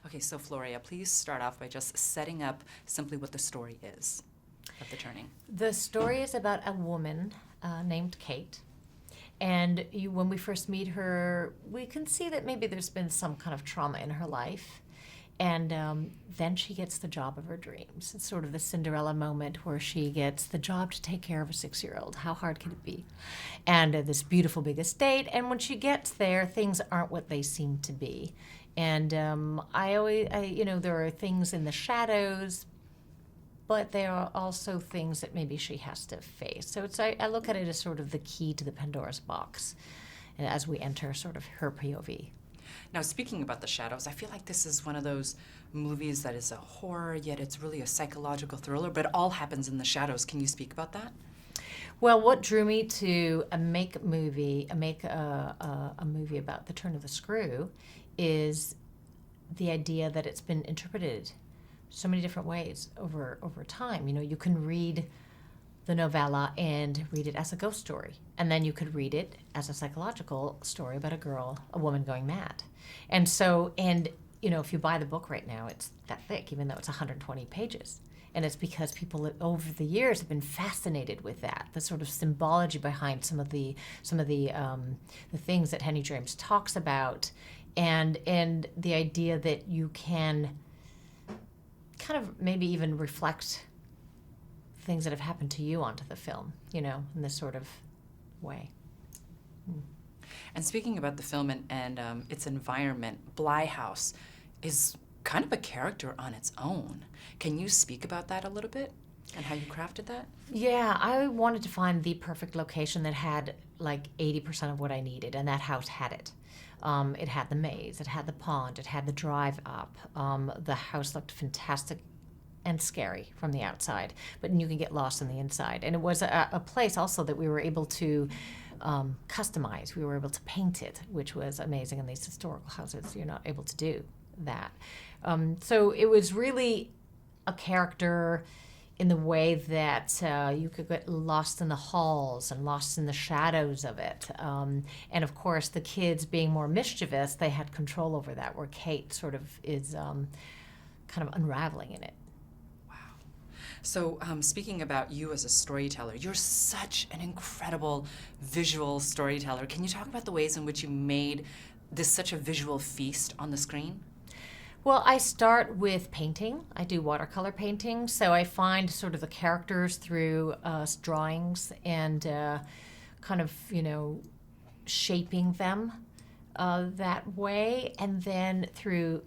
Okay, so Floria, please start off by just setting up simply what the story is of The Turning. The story is about a woman named Kate. And when we first meet her, we can see that maybe there's been some kind of trauma in her life. And then she gets the job of her dreams. It's sort of the Cinderella moment where she gets the job to take care of a 6-year-old. How hard could it be? And this beautiful big estate. And when she gets there, things aren't what they seem to be. And there are things in the shadows, but there are also things that maybe she has to face. So I look at it as sort of the key to the Pandora's box as we enter sort of her POV. Now, speaking about the shadows, I feel like this is one of those movies that is a horror, yet it's really a psychological thriller, but it all happens in the shadows. Can you speak about that? Well, what drew me to make a movie about the turn of the screw is the idea that it's been interpreted so many different ways over time. You know, you can read the novella and read it as a ghost story, and then you could read it as a psychological story about a woman going mad. And if you buy the book right now, it's that thick, even though it's 120 pages. And it's because people over the years have been fascinated with that, the sort of symbology behind some of the things that Henry James talks about, and the idea that you can kind of maybe even reflect things that have happened to you onto the film, in this sort of way. And speaking about the film and its environment, Bly House is kind of a character on its own. Can you speak about that a little bit and how you crafted that? Yeah, I wanted to find the perfect location that had like 80% of what I needed, and that house had it. It had the maze, it had the pond, it had the drive up. The house looked fantastic and scary from the outside, but you can get lost on the inside. And it was a place also that we were able to customize. We were able to paint it, which was amazing. In these historical houses, you're not able to do that. So it was really a character in the way that you could get lost in the halls and lost in the shadows of it. And of course, the kids being more mischievous, they had control over that, where Kate sort of is kind of unraveling in it. So speaking about you as a storyteller, you're such an incredible visual storyteller. Can you talk about the ways in which you made this such a visual feast on the screen? Well, I start with painting. I do watercolor painting, so I find sort of the characters through drawings and kind of, shaping them that way. And then through,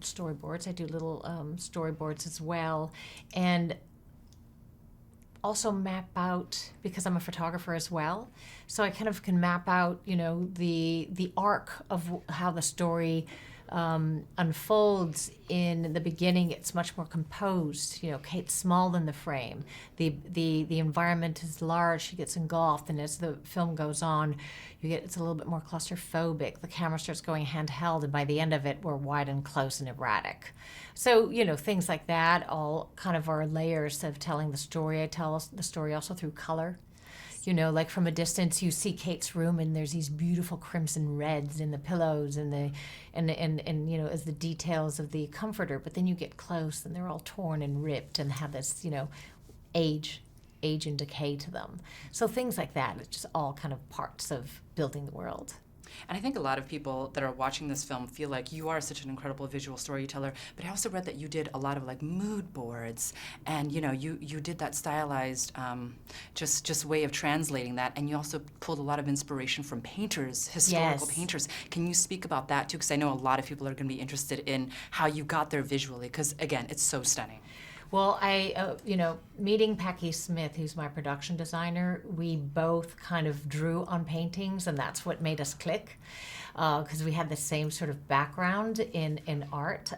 storyboards. I do little storyboards as well, and also map out, because I'm a photographer as well, so I kind of can map out, the arc of how the story unfolds. In the beginning, it's much more composed. Kate's small in the frame. The environment is large. She gets engulfed, and as the film goes on, it's a little bit more claustrophobic. The camera starts going handheld, and by the end of it, we're wide and close and erratic. So, things like that all kind of are layers of telling the story. I tell the story also through color. Like from a distance, you see Kate's room, and there's these beautiful crimson reds in the pillows and as the details of the comforter. But then you get close, and they're all torn and ripped and have this, age and decay to them. So things like that. It's just all kind of parts of building the world. And I think a lot of people that are watching this film feel like you are such an incredible visual storyteller, but I also read that you did a lot of like mood boards, and you did that stylized just way of translating that, and you also pulled a lot of inspiration from painters, historical painters. Can you speak about that too? Because I know a lot of people are going to be interested in how you got there visually, because again, it's so stunning. Well, meeting Packy Smith, who's my production designer, we both kind of drew on paintings, and that's what made us click, because we had the same sort of background in art,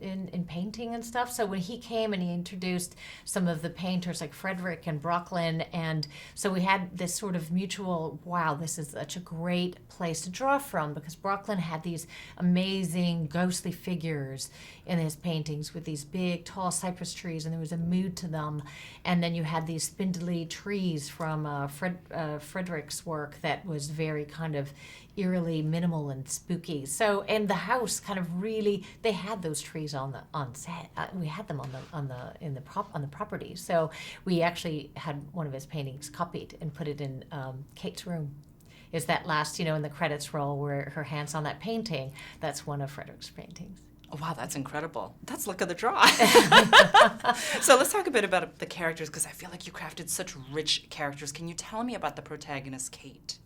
in painting and stuff. So when he came and he introduced some of the painters like Frederick and Brooklynn, and so we had this sort of mutual, wow, this is such a great place to draw from, because Brooklynn had these amazing ghostly figures in his paintings with these big, tall cypress trees, and there was a mood to them. And then you had these spindly trees from Frederick's work that was very kind of eerily minimal and spooky. So, and the house kind of really, they had those trees on set. We had them on the property. So we actually had one of his paintings copied and put it in Kate's room. Is that last, in the credits roll where her hand's on that painting? That's one of Frederick's paintings. Oh, wow, that's incredible. That's luck of the draw. So let's talk a bit about the characters, because I feel like you crafted such rich characters. Can you tell me about the protagonist, Kate?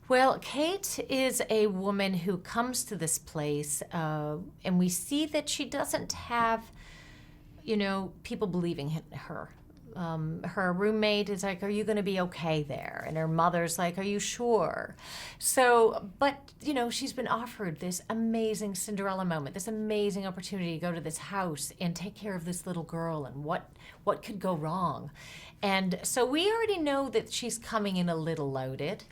Well, Kate is a woman who comes to this place, and we see that she doesn't have, people believing in her. Her roommate is like, "Are you going to be okay there?" And her mother's like, "Are you sure?" So, but, she's been offered this amazing Cinderella moment, this amazing opportunity to go to this house and take care of this little girl, and what could go wrong? And so we already know that she's coming in a little loaded.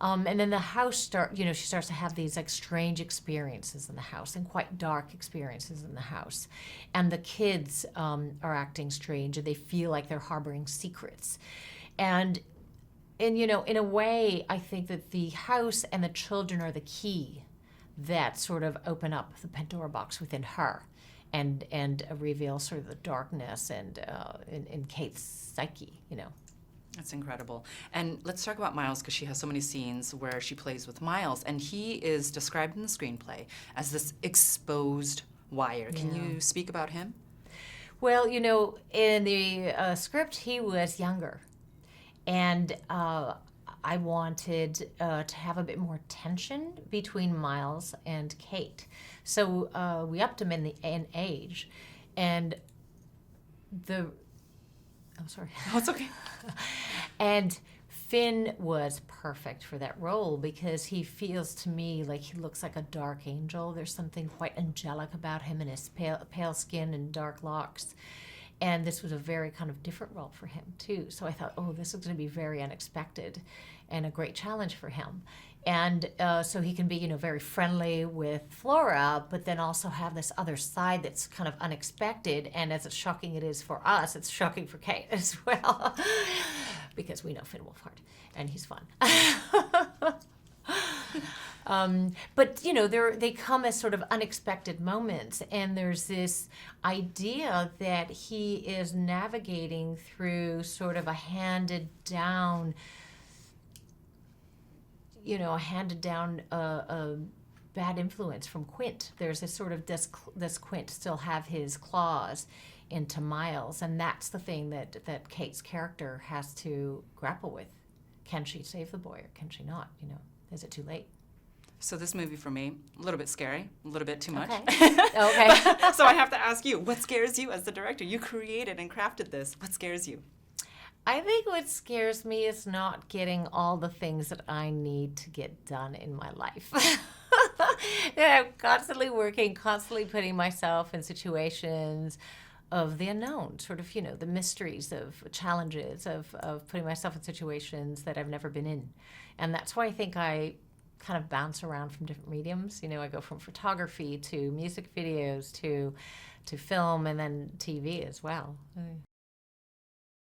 And then the house she starts to have these strange experiences in the house, and quite dark experiences in the house. And the kids are acting strange, and they feel like they're harboring secrets. And in a way, I think that the house and the children are the key that sort of open up the Pandora box within her, and reveal sort of the darkness and in Kate's psyche, That's incredible. And let's talk about Miles, because she has so many scenes where she plays with Miles, and he is described in the screenplay as this exposed wire. Can you speak about him? Well, in the script, he was younger, and I wanted to have a bit more tension between Miles and Kate. So we upped him in age, and I'm sorry. Oh, it's okay. And Finn was perfect for that role, because he feels to me like he looks like a dark angel. There's something quite angelic about him, and his pale skin and dark locks. And this was a very kind of different role for him, too. So I thought, this is going to be very unexpected and a great challenge for him. And so he can be, very friendly with Flora, but then also have this other side that's kind of unexpected. And as shocking it is for us, it's shocking for Kate as well, because we know Finn Wolfhard, and he's fun. But they come as sort of unexpected moments, and there's this idea that he is navigating through sort of a handed down bad influence from Quint. There's this sort of, does Quint still have his claws into Miles? And that's the thing that Kate's character has to grapple with. Can she save the boy, or can she not? Is it too late? So this movie for me, a little bit scary, a little bit too much. Okay. So I have to ask you, what scares you as the director? You created and crafted this. What scares you? I think what scares me is not getting all the things that I need to get done in my life. I'm constantly working, constantly putting myself in situations of the unknown, sort of, the mysteries of challenges, of putting myself in situations that I've never been in. And that's why I think I kind of bounce around from different mediums. I go from photography to music videos to film, and then TV as well.